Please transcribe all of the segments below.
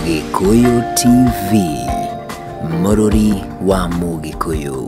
Gikuyu TV, Mũrũri wa Mũgĩkũyũ.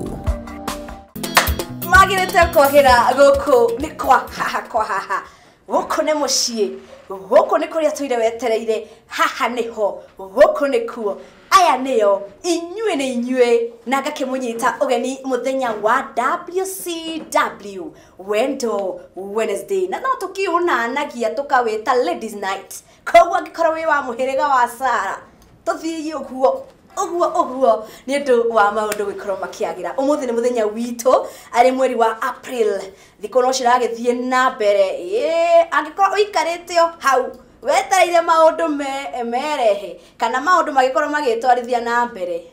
Magirete kohera goko ni kwa haha goko ne mucii goko ni kuria tuire wetereire haha niho goko ni kuo aya niyo inyue na gakimunyita ugeni muthenya wa WCW Wendo Wednesday na no tukiuna nagia tukaweta ladies night kogwa ngikora wi wa muhirega wa Sara tuthii uguo ni ndu wa maundu gikoro makiagira umuthi ni muthenya wito ari mweri wa April thikono ciragithie na mbere angikoro uikarite hau wetereire maundu merehe kana maundu magikoro magitwarithia na mbere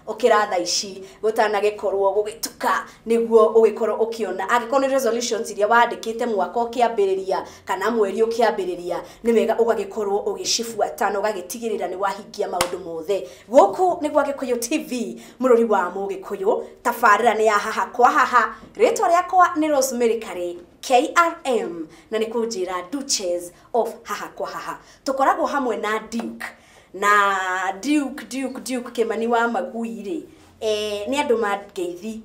ukiratha ici gutana gikorwo gugituka niguo ugikorwo ukiona angikoro ni resolutions iria wandikite mwaka ukiambiriria kana mweri ukiambiriria ni wega ugagikorwo ugicifuata na ugagitigirira ni wahingia maundu mothe guku niguo Gikuyu TV Mũrũri wa Mũgĩkũyũ tabarĩra ni ya haha kwa haha ritwa riakwa ni Rosemary Kare KRM na ni kunjira Duchess of haha kwa haha tukoragwo hamwe na Duke na Duke Kimani wa Maguire ni andu mangeithi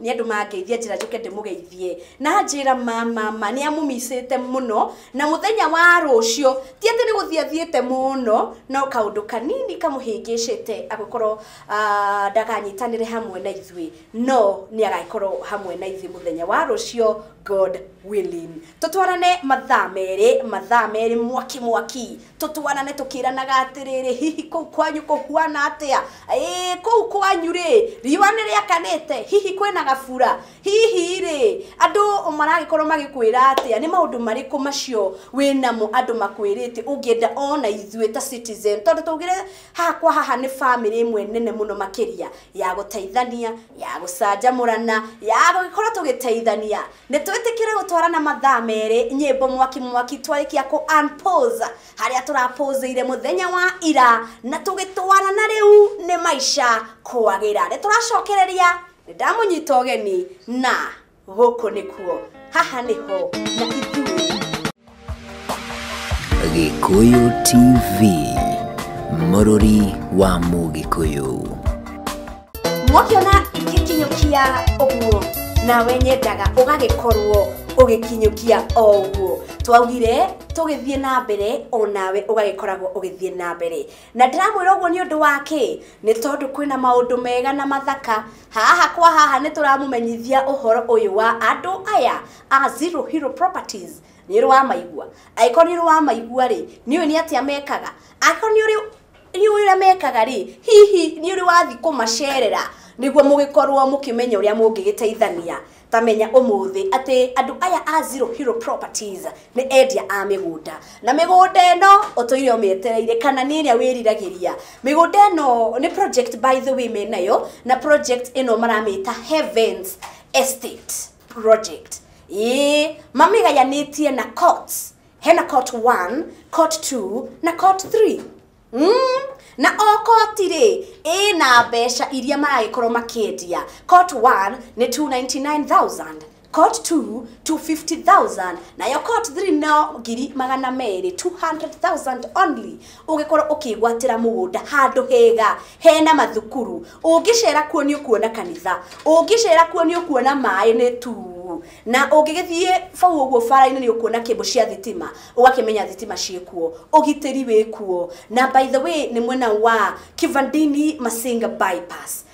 ni andu mangeithia njira njuke ndimugeithie na njira mama ni amumisite muno na muthenya wa rucio ti ati ni guthiathiete muno no kaundu kanini kamuhingicite agukorwo ndakanyitanire hamwe na ithui no ni agaikorwo hamwe na ithui muthenya wa rucio God willing tutwarane mathaa meri mwaki tutwarane tukiranaga atiriri hihi kou kwanyu kuhuana atia kou kwanyu ri riwa ni riakanite hihi kwena gafura hihi ri andu maragikorwo magikwira atia ni maundu mariku macio winamo andu makwirite ungienda ona ithuĩ ta citizen tondu tugire haha kwa haha ni family imwe nene muno makiria ya guteithania ya gucanjamurana ya gukorwo tugiteithania ni twitikire gutwarana mathaa meri nyimbo mwaki twarikia ku unpause haria turapozeire muthenya wa ira na tugitwarana riu ni maisha kwagira ni turacokereria ndamunyita ogeni na goko nikuo haha niho na ithuĩ Gikuyu TV Mũrũri wa Mũgĩkũyũ. Mwakiona ikikinyukia oguo nawe nyendaga ugagikorwo ugikinyukia oguo twaugire tugithie na mbere onawe ugagikoragwo ugithie na mbere na ndiramwira oguo ni undu wake ni tondu kwina maundu mega na mathaka haha kwa haha ni turamumenyithia uhoro uyu wa andu aya a Zero Hero Properties ni wa maigua aikoni wa maigua ri ni ni atia mekaga aikoni ni uri mekaga ri hihi ni uri wathi kumacerera niguo mugikorwo mukimenya uria mungigiteithania tamenya umuthi ati andu aya a Zero Hero Properties ni endia a migunda na migunda eno utoire umietereire kana ni ria wiriragiria migunda eno ni project by the way menayo na project eno maramita Heavens Estate project mamigayanitie na courts hena court 1 court 2 na court 3 na okoti ri ina besha iria maragikorwo makiendia court 1 ni 299,000 court 2 250,000 na yo court 3 no ngiri magana meri 200,000 only ugikorwo ukigwatira mugunda handu hega hena mathukuru ungicera kuo ni ukuona kanitha ungicera kuo ni ukuona mai ni tu na ungigithie fau uguo fara-ini ni ukuona kebo cia thitima ugakimenya thitima ciekuo ugiteri wekuo na by the way ni mwena wa Kivandini Masinga bypass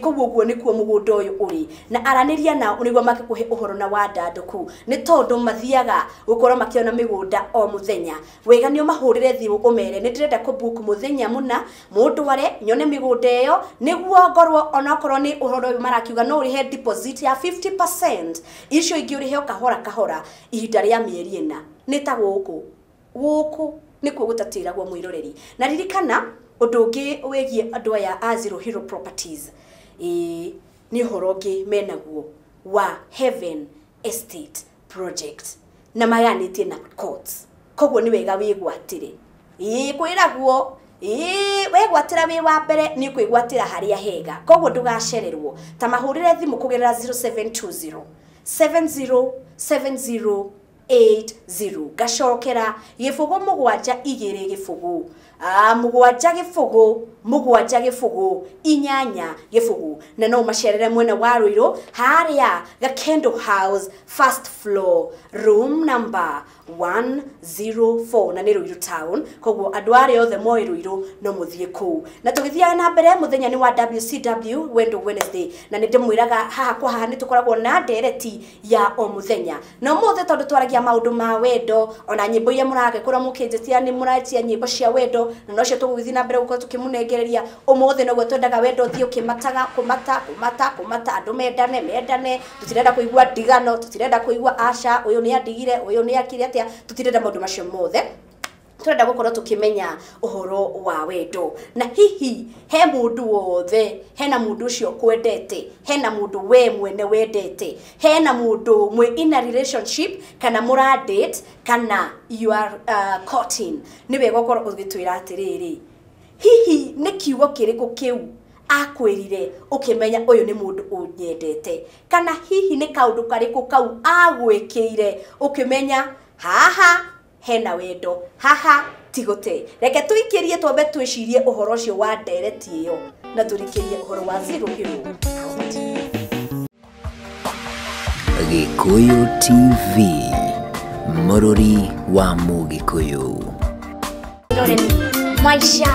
koguo nikuo mugunda uyu uri na araniria na niguo makikuhe uhoro na wandanduku ni tondu mathiaga gukorwo makiona migunda o muthenya wega ni umahurire thimu umere ni ndirenda kubuku muthenya muna mundu ware nyone migunda iyo niguo ngorwo onakorwo ni uhoro uyu marakiuga no urihe deposit ya 50% icio ingi urihe kahora ihinda ria mieri ina ni ta guku nikuo gutatiragwo mwiroreri na ririkana undu ungi wegie andu aya a Zero Hero Properties ni horoge menaguo wa Heaven Estate project na maganitie na courts koguo ni wega wigwatire kwiraguo wegwatira wi wa mbere ni kwigwatira haria hega koguo ndugacirerwo ta mahurire thimu kugerera 0720 7070 80 gacokera gifugu mugwanja igiri gifugu mugwanja gifugu inyanya gifugu na no macerere mwena wa Ruiru haria Gakendo House first floor room number 104 na ni Ruiru town koguo adware othe moi Ruiru no muthie ku na tugithia na mbere muthenya ni wa WCW Wendo Wednesday na ni ndimwiraga haha kwa haha ni tukoragwo na ndereti ya o muthenya no muthe tondu twaragia maundu ma wendo ona nyimbo iria murage kura mukinjitia ni muratia nyimbo cia wendo na nocio tugwithi na mbere guko tukimunengereria umuthe no gwetendaga wendo thio kimataga kumata andu mendane tutirenda kuigua ndigano tutirenda kuigua aca uyu ni andigire uyu ni akiri atia tutirenda maundu macio mothe turenda gukorwo tukimenya uhoro wa wendo na hihi he mundu wothe hena mundu ucio kwendete hena mundu we mwene wendete hena mundu mwe in a relationship kana mura date kana you are courting ni wega gukorwo ugitwira atiriri hihi ni kiugo kiriku kiu akwirire ukimenya uyu ni mundu unyendete kana hihi ni kaundu kariku kau agwikire ukimenya haha hena wendo haha tigote reke tuikirie twambe twicirie uhoro ucio wa ndereti iyo na turikirie uhoro wa Zero Hero Gikuyu TV Mururi wa Mugikuyu maisha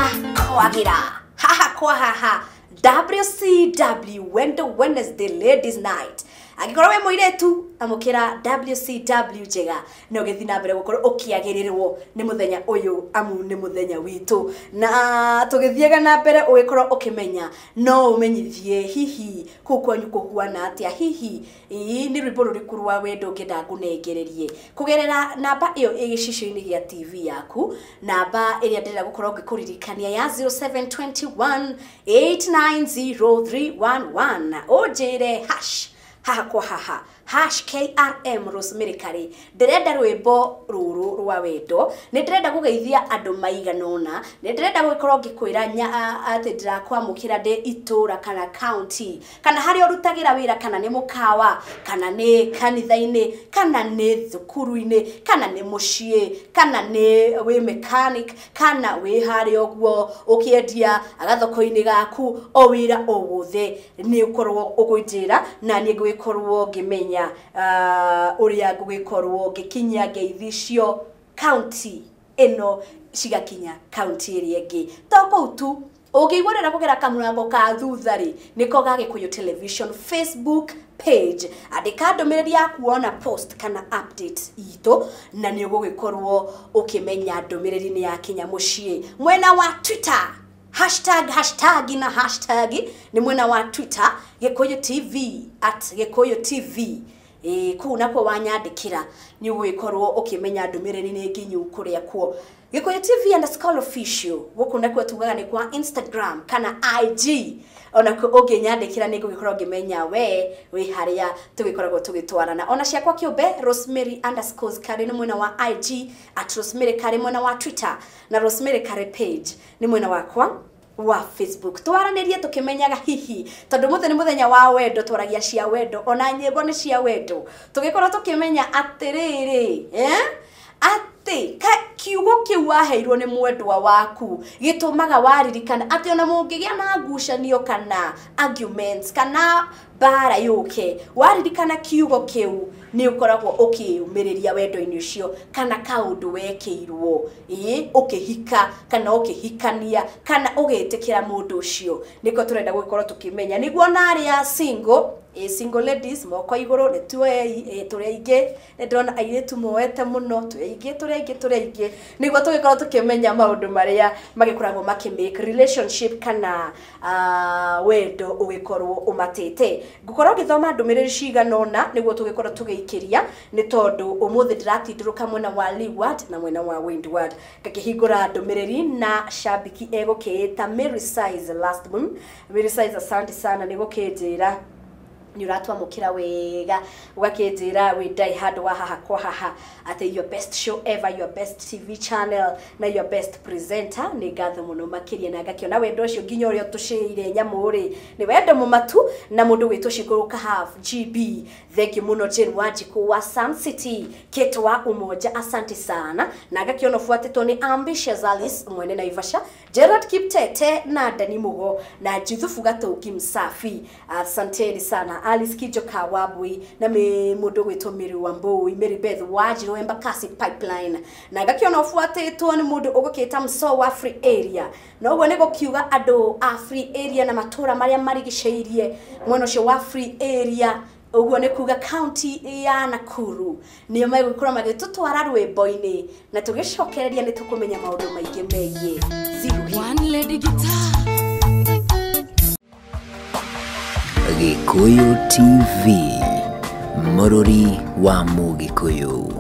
kwagira haha kwa haha WCW Wendo Wednesday Ladies Night agikorwo we muiretu amukira WCW jega no githina mbere gukorwo ukiagirirwo ni muthenya uyu amu ni muthenya witu na tugithiega na mbere ugikorwo ukimenya no umenyithie hihi kukwanyu kuhuana atia hihi ni rwimbo ruriku wa wendo ngenda ngunengererie kugerera namba iyo igicicini gia TV yaku namba iria ndira gukorwo ngikuririkania ya 0721 890 ojere haha kwa haha #KRM Rosemary Kari ndirenda rwimbo ruru rwa wendo ni ndirenda gugeithia andu maiganona ni ndirenda gukorwo ngikwira ati ndirakwamukira ndi itura kana county kana hari orutagira wira kana ni mukawa kana ni kanithaini kana ni thukuru-ini kana ni mucie kana ni we mechanic kana we hari ogwo ukiendia agathoko-ini gaku o wira o wothe ni ukorwo ugwitira na ni ngwikorwo ngimenya uria gugikorwo gikinya geithicio county eno cigakinya county iri ingi toko tu ukigwerera kugera kamurango ka thuthari niko Gagikuyu television Facebook page andika ndomereri ya kuona post kana update ito na ni ugugikorwo ukimenya ndomereri ni ya kinya mucie mwena wa Twitter hashtag ni mwena wa Twitter Gikuyu TV @Gikuyu TV kuna kwa wanyandikira ni ugikorwo ukimenya ndumiriri ni nginyu kuria kuo Gikuyu TV_official gukunda kwa tugaga ni kwa Instagram kana IG ona ko uginyandikira ni gugikorwo ngimenya we haria tugikoragwo tugitwarana ona ciakwa kiumbe Rosemary_Kari ni mwena wa IG @Rosemary Kari mwena wa Twitter na Rosemary Kari page ni mwena wakwa wa Facebook twaranirie tukimenyaga hihi tondu muthe ni muthenya wa wendo twaragia cia wendo ona nyimbo ni cia wendo tugikorwo tukimenya atiriri ati kiugo kiu waheirwo ni mwendwa waku gitumaga waririkana ati ona mungigia na ngucanio kana arguments kana bara yuke waririkana kiugo kiu ni ukoragwo ukiumiriria wendo-ini ucio kana kaundu wekirwo ukihika kana ukihikania kana ugitikira mundu ucio niko turenda gukorwo tukimenya niguo naria single ladies moko iguru ni turiingi ndona airetu moete muno turiingi niguo tugikorwo tukimenya maundu maria magikoragwo makimake relationship kana wendo ugikorwo umatete ngukorwo ngithoma ndumiriri ciganona niguo tugikorwo tugiikiria ni tondu umuthi ndiratinduruka mwena wa Leeward na mwena wa Windward ngakihingura ndumiriri na shabiki egukiita Mary Size last moon Mary Size asante sana niguo kinjira ni uratwa mukira wega ugakinjira we die hard wa haha kwa haha ati your best show ever, your best TV channel na your best presenter. Ni gatho muno makiria na gakiona wendo ucio nginya uria tushire nyamuri ni wendo mumatu na mundu witu shikuruka half GB. Thank you muno Jane Wanjiku wa Sun City Ketwa Umoja, asante sana. Na gakiona fuatitwo ni Ambitious Alice mwene na Ivasha, Gerard Kiptete na Dani Mugo na Jithufu Gatoki Msafi, asante sana. Alice Kijoka Wabui na me mundu witu Miri Wambui, Mary Beth Wajiro Embakasi Pipeline. Na gakiona fuatitwo ni mundu ugukita Msowa Free Area. Na ugo nego kiuga ado a Free Area na matura maria marigiceirie mweno cio wa Free Area. Uguo ni kuga county ya Nakuru niyo megukura magitutwara rwimbo-ini na tugicokereria ni tukumenya maundu maingi megie Ziru One Lady Guitar. Gikuyu TV, Mururi wa Mugikuyu.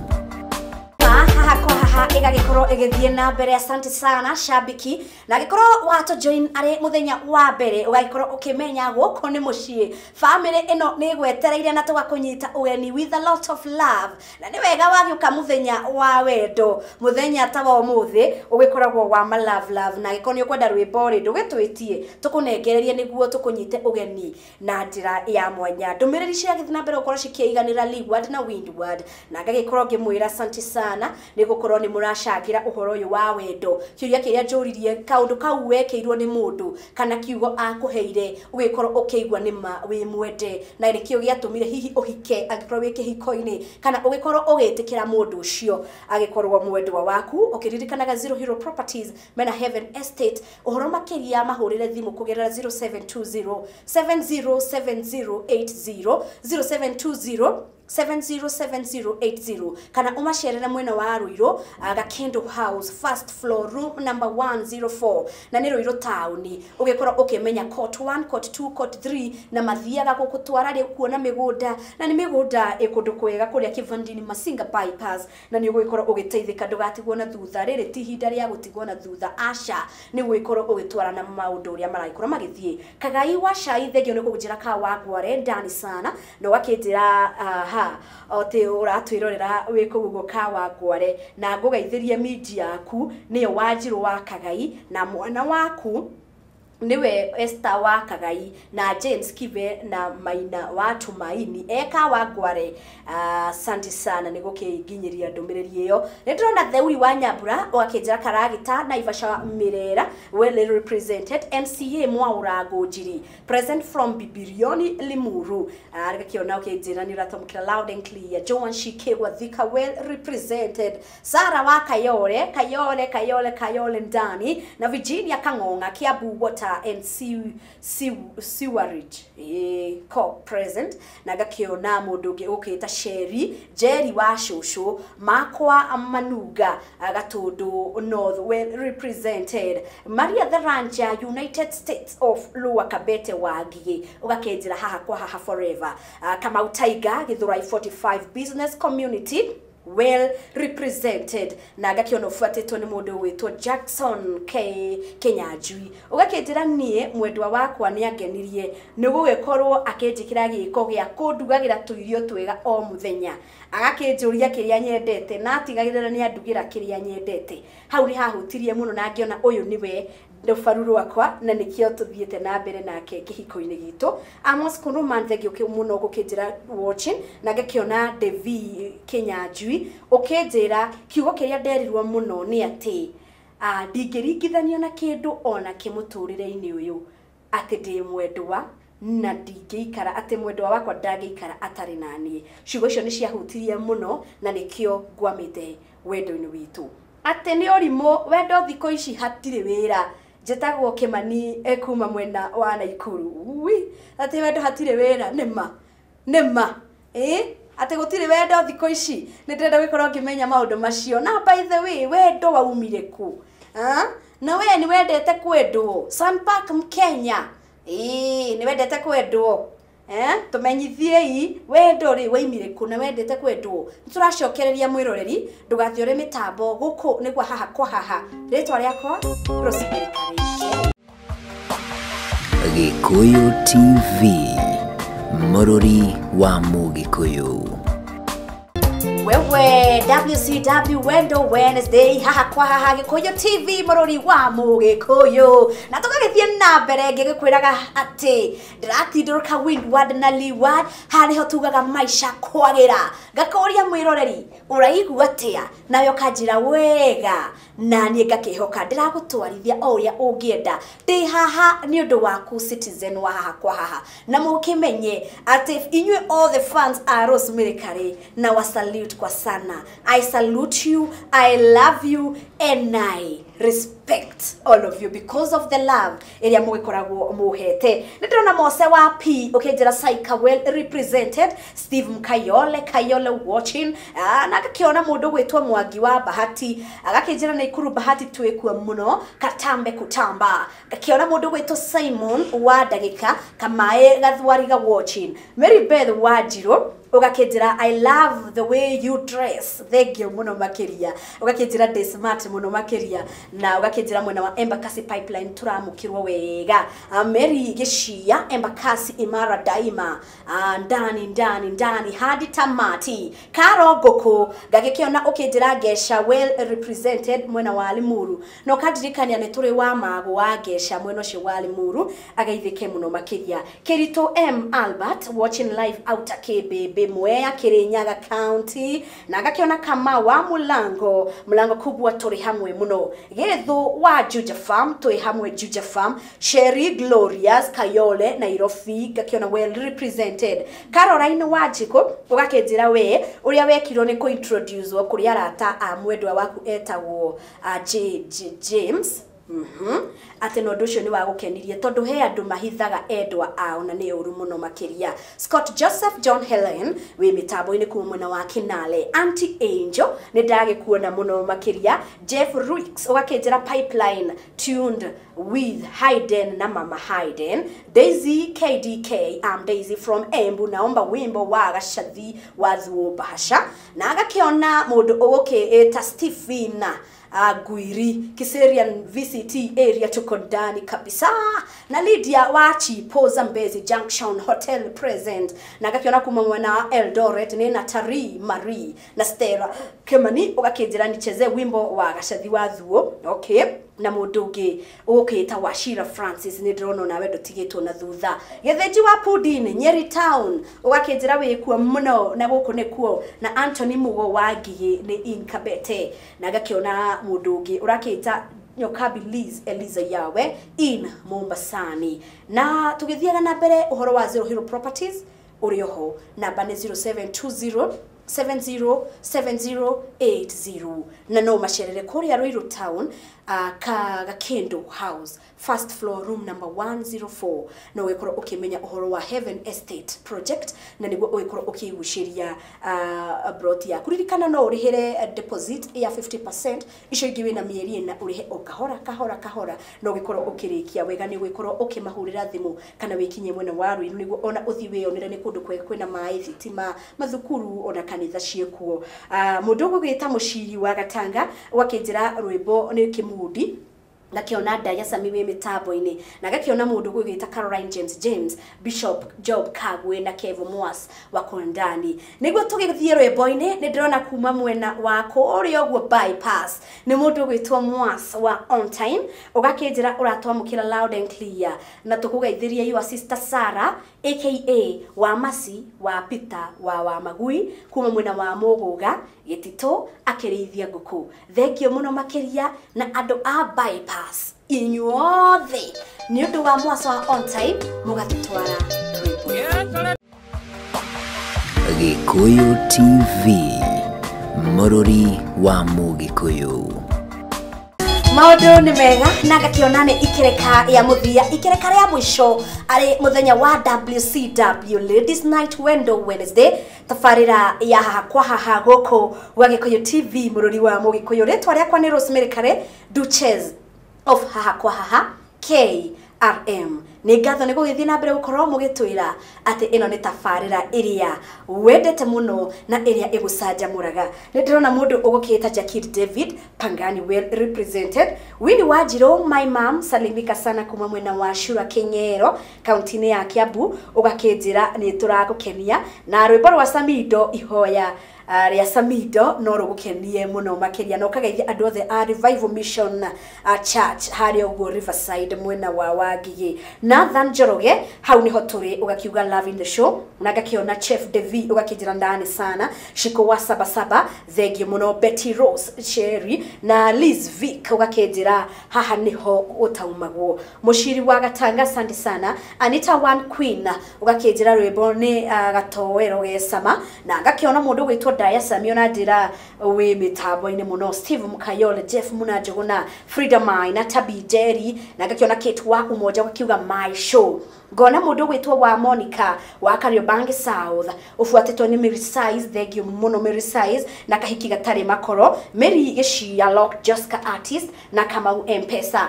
Igagikoro igithie na mbere, asante sana shabiki. Na gikoro wato join ari muthenya wa mbere ugagikoro ukimenya guko ni mucii family ino ni gwetereire na tugakunyita ugeni with a lot of love. Na ni wega wagiuka muthenya wa wendo, muthenya tawa umuthi ugikoragwo wa ma love na gikoro ni ukwenda rwimbo ri ndugitwitie tukunengererie niguo tukunyite ugeni na njira ya mwanya. Ndumiriri cia githina mbere ukoro cikiiganira Leeward na Windward. Na ngagikoro ngimwira asante sana ni gukorwo ni murashagira uhoro uyu wa wendo. Kiuria kiria njuririe kaundu kau wekeirwo ni mundu kana kiugo akuheire ugikorwo ukiigwa ni ma wi mwende na nikio giatumire hihi uhike agikorwo wikihiko-ini kana ugikorwo ugitikira mundu ucio agikorwo mwendwa waku ukiririkanaga Zero Hero Properties Mena Heaven Estate. Uhoro makiria mahurire thimu kugerera 0720 707080 0720 707080 kana umasherera mwena wa Ruiro Gakendo House first floor room number 104 na ni Ruiro town. Ugikora ukimenya court 1 court 2 court 3 na mathiaga gukutwara ri kuona migunda na ni migunda ikundu kwega kuria Kivandini Masinga bypass na ni ugikora ugiteithika ndugatigwo na thutha riri ti hinda ria gutigwo na thutha asha ni ugikora ugitwara na maundu uria maraikora magithie Kagai wa Shai thegio ni kujira ka wagware ndani sana no wakinjira ote uratwirorera wikugugo ka wagware na ngugaithiria media yaku niyo Wanjiru wa Kagai na mwana waku niwe Esther wa Kagai na James Kibe na Maina wa Tumaini eka wagware. Asante sana nigukinginyiria ndumiriri iyo. Niturona Theuri wa Nyambura wakinjira Karagita na Ivasha Mirera well represented. MCA Mwaura Ngujiri present from Bibirioni Limuru agakiona ukinjira ni ratomkira loud and clear. Joan Shikegwa Thika well represented. Sara wa Kayole ndani na Virginia Kangonga Kiabu Water and sewerage co present na gakiona mundu ngi ukita Jerry wa Shosho Makwa Manuga Gatundu North well represented. Maria the Rancher United States of Lower Kabete Wagi ugakenjira haha kwa haha forever. Kama Utaiga Githurai 45 business community well represented na gakiona ufuatitwo ni mundu witwo Jackson Kenyajui ugakinjira nie mwendwa wakwa ni agenirie ni gugikorwo akinjikira giko gya kundugagira tuirio twega o muthenya agakinjuria kiria nyendete na atigagirira ni andugira kiria nyendete hau ni hahutirie muno na ngiona uyu niwe ndofaruru wakwa na nikio tuthiete na mbere nake kihiko-ini gitu. Amos Kuruman thegio muno gukinjira watching na gakiona Devi Kenyajui ukinjira kiugo kiria nderirwo muno ni ati ndingiringithanio na kindu ona kimuturire-ini uyu ati ndi mwendwa na ndingiikara ati mwendwa wakwa ndangiikara atari nani. Ciugo icio ni ciahutirie muno na nikio ngwamite wendo-ini witu ati ni orimo wendo thiko ici hatire wira jetagwo Kimani ekuma mwena wa Naikuru ati wendo hatire wira nema ati gutire wendo thiko ici ni ndenda wikorwo ngimenya maundu macio. Na by the way wendo waumire ku na we ni wendete kwendwo Sunpark Mkenya ni wendete kwendwo tumenyithie wendo ri waimire ku na wendete kwendwo. Turacokereria mwiroreri ndugathie uri mitambo guku nigwa haha kwa haha ritwa riakwa Rosemary Kariki. Gikuyu TV, Mũrũri wa Mũgĩkũyũ. Wewe WCW Wendo Wednesday haha kwa haha Gĩkũyũ TV Mũrũri wa Mũgĩkũyũ na tũgagĩthiĩ na mbere ngĩkwĩraga atĩ ndiratindũrũka windward na leeward harĩho tugaga maica kwagĩra ngakũria mwĩroreri ũraigua atĩa nayo kanjĩra wega na niĩ ngakĩhoka ndĩragũtwarithia o ũrĩa ũngĩenda ndĩ haha nĩ ũndũ waku citizen wa haha kwa haha na mũkĩmenye atĩ inyuĩ all the fans are Rosemary Kare na wa salute kwa sana. I salute you, I love you, and I respect all of you because of the love area mũgĩkoragwo mũhete. Nĩndĩrona Mose wa P ũkĩnjĩra Saika well represented, Steve Kayole watching, na agakĩona mũndũ gwĩtwo Mwangi wa Bahati agakĩnjĩra na Ikuru Bahati twĩkua mũno katambe kutamba, gakĩona mũndũ gwĩtwo Simon wa Ndagĩka Kamae Gathwariga watching, Mary Beth Wanjirũ ugakĩnjĩra I love the way you dress, thengio mũno makĩria, ugakĩnjĩra ndĩ smart mũno makĩria, na ugakĩnjĩra mwena wa Embakasi pipeline turamũkirwo wega, Mary Gĩcia Embakasi imara daima, ndani hadi tamati, Karo Ngũkũ ngagĩkĩona ũkĩnjĩra Gesha well represented mwena wa Limuru, no kandirikania nĩ tũrĩ wa Magu wa Gesha mwena ũcio wa Limuru agaithĩke mũno makĩria, Kĩritũ M Albert watching live out Kĩmbĩmbĩ Mwea Kirinyaga County na agakĩona Kama wa Mulango kubwa tũrĩ hamwe mũno, Gĩthũ wa Juja Farm tũrĩ hamwe Juja Farm, Sherry Glorious Kayole Nairobi ngakĩona well represented, Caroline Wanjikũ ũgakĩnjĩra we ũrĩa wekirwo nĩ kũ-introduce kũrĩ arata a mwendwa waku etagwo James atĩ no ndũcio nĩ wa gũkenirie tondũ he andũ mahithaga endwa ao na nĩ ũru mũno makĩria, Scott Joseph John Helen wĩ mĩtambo-inĩ kuma mwena wa Kinale, Auntie Angel nĩ ndagĩkuona mũno makĩria, Jeff Ruix ũgakĩnjĩra pipeline tuned with Hayden na Mama Hayden, Daisy KDK I'm Daisy from Embu naomba wimbo wa Gacathi wa Thuo Bahasha, na agakĩona mũndũ ũgũkĩĩta Stephen Guiri Kiserian VCT area tuko ndani kabisa, na Lydia Wachi Poza Mbezi Junction Hotel present, na gakiona kuma mwana Eldoret ni Natari Marie na Stella Kemani ugakĩnjĩra nicheze wimbo wa Gacathi wa Thuo, okay, na mũndũ ũngĩ ũkĩĩta Washira Francis nĩ ndĩrona nawe ndũtigĩtwo na thutha, Gĩthĩnji wa Pudin Nyeri Town ũgakĩnjĩra wĩkuo mũno na gũkũ nĩkuo, na Anthony Mugo wa Ngigĩ nĩ Inkabete, na gakĩona mũndũ ũngĩ ũrakĩĩta Nyokabi Liz Eliza Yawe in Mombasani, na tũgĩthiaga na mbere ũhoro wa Zero Hero Properties ũrĩ oho namba nĩ 0720 707080 na no macerere kũrĩa Ruiru Town Gakendo House first floor room number 104, na ũgĩkorwo ũkĩmenya ũhoro wa Heaven Estate project na nĩguo ũgĩkorwo ũkĩgucĩria broti yaku. Ririkana no ũrĩhĩre deposit ya 50%, icio ingĩ wĩna mĩeri ĩna ũrĩhe o kahora na ũgĩkorwo ũkĩrĩkia wega nĩ ũgĩkorwo ũkĩmahũrĩra thimũ kana wĩkinye mwena wa Ruiru nĩguo ona ũthiĩ wĩonere nĩ kũndũ kwega kwĩna maĩ, thitima, mathukuru ona kanitha ciekuo. Mũndũ ũgũgĩta Mũciri wa Gatanga ũgakĩnjĩra rwĩmbo nĩ Kĩmudi na kiona Daya Sami wĩ mĩtambo-inĩ, na gakiona mũndũ gwĩta Caroline James Bishop Job Kagwe na Kevo Mwas wa Kondani. Nĩguo tũgĩthiĩ rwĩmbo-inĩ nĩ ndĩrona kuma mwena wa kũrĩa ũguo bypass nĩ mũndũ gwĩtwo Mwas wa On Time ũgakĩnjĩra ũratwamũkĩra loud and clear, na tũkũgeithĩria your sister Sarah aka wa Masi wa Peter wa Magui kuma mwena wa Mũgũga Gĩtitũ akĩrĩithia ngũkũ. Thengio mũno makĩria na andũ a bypass inyuothe nĩ ũndũ wa Mwas wa On Time mũgatũtwara Gĩkũyũ TV Mũrũri wa Mũgĩkũyũ. Maũndũ nĩ mega na gakĩona nĩ ikereka ya mũthia, ikereka rĩa mũico arĩ mũthenya wa WCW Ladies Night Wendo Wednesday, tabarĩra ya haha kwa haha gũkũ gwa Gĩkũyũ TV Mũrũri wa Mũgĩkũyũ. Rĩtwa rĩakwa nĩ Rosemary Kare, Duchess of haha kwa haha KRM. nĩ ngatho nĩ gũgĩthiĩ na mbere gũkorwo mũgĩtwĩra atĩ ĩno nĩ tabarĩra ĩrĩa wendete mũno na ĩrĩa ĩgũcanjamũraga. Nĩ ndĩrona mũndũ ũgũkĩĩta Jakid David, Pangani well represented. Winnie Wanjiru, my mom, salimika sana kuma mwena wa Shura King'ero, kaunti-inĩ ya Kiambu, ũgakĩnjĩra nĩ tũragũkenia na rwĩmbo rwa Samido ihoya ria Samido no rugukenie muno makiria no kageithia andu othe a Revival Mission Church hari uguo Riverside mwena wa Wangigi. Nathan Njoroge hau niho turi ugakiuga love in the show na gakiona Chef Devi ugakijira ndani sana Shiko wa Sabasaba thegi muno Betty Rose Cherry na Liz Vic ugakijira haha niho utaumagwo mushiri wa Gatanga sandi sana Anita One Queen ugakijira rwimbo ni gatowero gesama na gakiona mundu gwitwa Daya Samiona ndira we mitambo-ini muno Steve Mukayole, Jeff Munajogona, Frida Mai na Tabi Jerry na gakiona Kate wa Umoja wakiuga my show. Ngona mundu gwitwa wa Monica wa Kariobangi South ufuatitwo ni Mary Size thegio muno Mary Size na kahiki gatari makoro Mary Gishia Lock Jessica Artist na Kamau Mpesa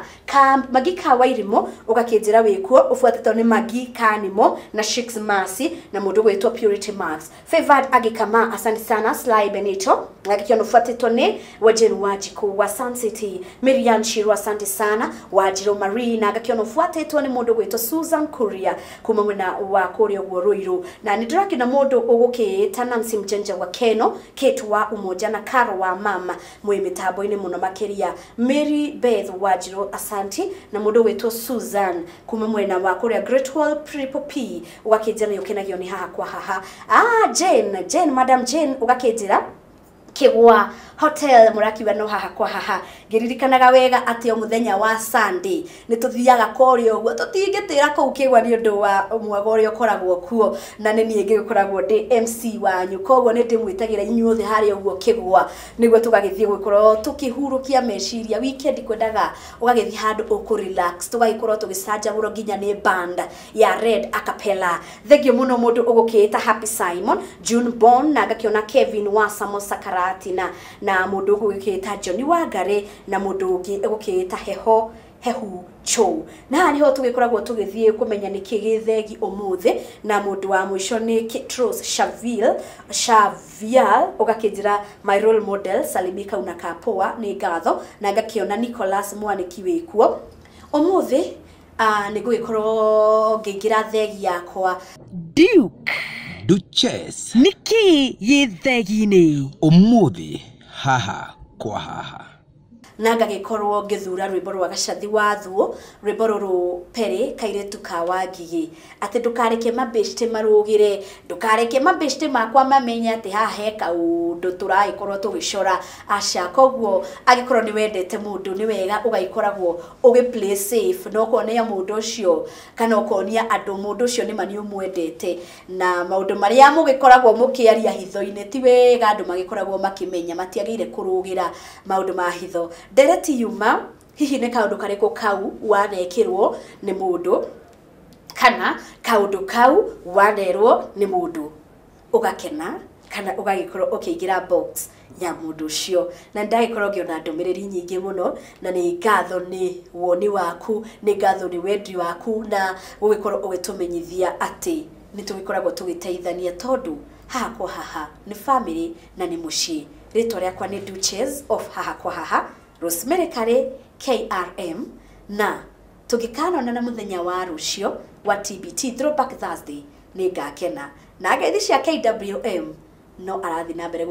Magika Wairimo ugakijira wikuo ufuatitwo ni Magi Kanimo na Shix Mercy na mundu gwitwa Purity Max Favored Agikama asante sana Sly Benito na gakiona ufuatitwo ni Wajeru Wajiko wa Sun City Miriam Shiru asante sana Wajiru Marie na gakiona ufuatitwo ni mundu gwitwa Susan kuma mwena wa Kuria Ruiru na nidiraki na mundu ugukiita Nancy Mjenja wa Keno Kate wa Umoja na Karo wa Mama mwe mitambo-ini muno makiria Mary Beth Wanjiru asanti na mundu wetwo Susan kuma mwena wa Kuria Great Wall Triple P ugakijira yokenagio ni haha kwa haha Jane Madam Jane ugakijira Kigwa Hotel murakiwa no haha kwa haha giririkanaga wega ati o muthenya wa Sunday ni tuthiaga korio guo tutingitira kuu Kigwa ni undu wa mwagorio koragwo kuo na ni niĩ ngĩkoragwo ndi MC wanyu koguo ni ndimwitagira inyuothe hari uguo Kigwa niguo tugagithie gukorwo tukihurukia meciria weekend kwendaga ugagithie handu uku relax tugagikorwo tugicanjamũrwo nginya ni band ya Red Acapella thegio muno mundu ugukiita Happy Simon June Bon na gakiona Kevin wa Samosa Karatina na mundu ugukiita Johnny Wangari na mundu ungi ugukiita Hehu Cho na niho tugikoragwo tugithie kumenya niki githegi umuthi na mundu wa mwisho ni Kitros Shavial ugakijira my role model Salimika unakapoa ni ngatho na gakiona Nicholas Mwaniki wikuo umuthi nigugikorwo ngingira thegi yakwa Duchess niki githegi-ini umuthi haha kwa haha na ngagikorwo ngithura rwimbo rwa Gacathi wa Thuo rwimbo ruru Peri Kairetu ka Wangigi ati ndukareke mabeshte marugire ndukareke mabeshte makwa mamenya ati haha heka undu turaikorwo tugicora aca koguo agikorwo ni wendete mundu ni wega ugaikoragwo ugi play safe no kuonia mundu ucio kana ukonia andu mundu ucio ni mani umwendete na maundu maria mugikoragwo mukiaria hitho-ini ti wega andu magikoragwo makimenya matiagire kurugira maundu ma hitho Dereti yuma hihi ne kaundu kariko kau wanekirwo ni mundu kana kaundu kau wanerwo ni mundu ugakena kana ugagikorwo ukiingira box ya mundu ucio na ndagikorwo ngiona ndumiriri nyingi muno na ni ngatho ni woni waku ni ngatho ni wendi waku na ugikorwo ugitumenyithia ati ni tugikoragwo tugiteithania tondu haha kwa haha ni family na ni mucii ritwa riakwa ni Duchess of haha kwa haha Rosemary Kare KRM na tugikanona na muthenya wa rucio wa TBT Throwback Thursday ni ngakena na ngeithi cia KWM no arathi na mbere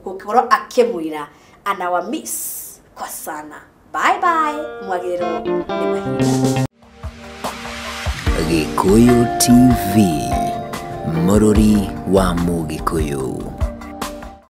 gukorwo akimwira anawa miss kwa sana bye bye mwagiriro ni mahinda Gikuyu TV Mururi wa Mugikuyu.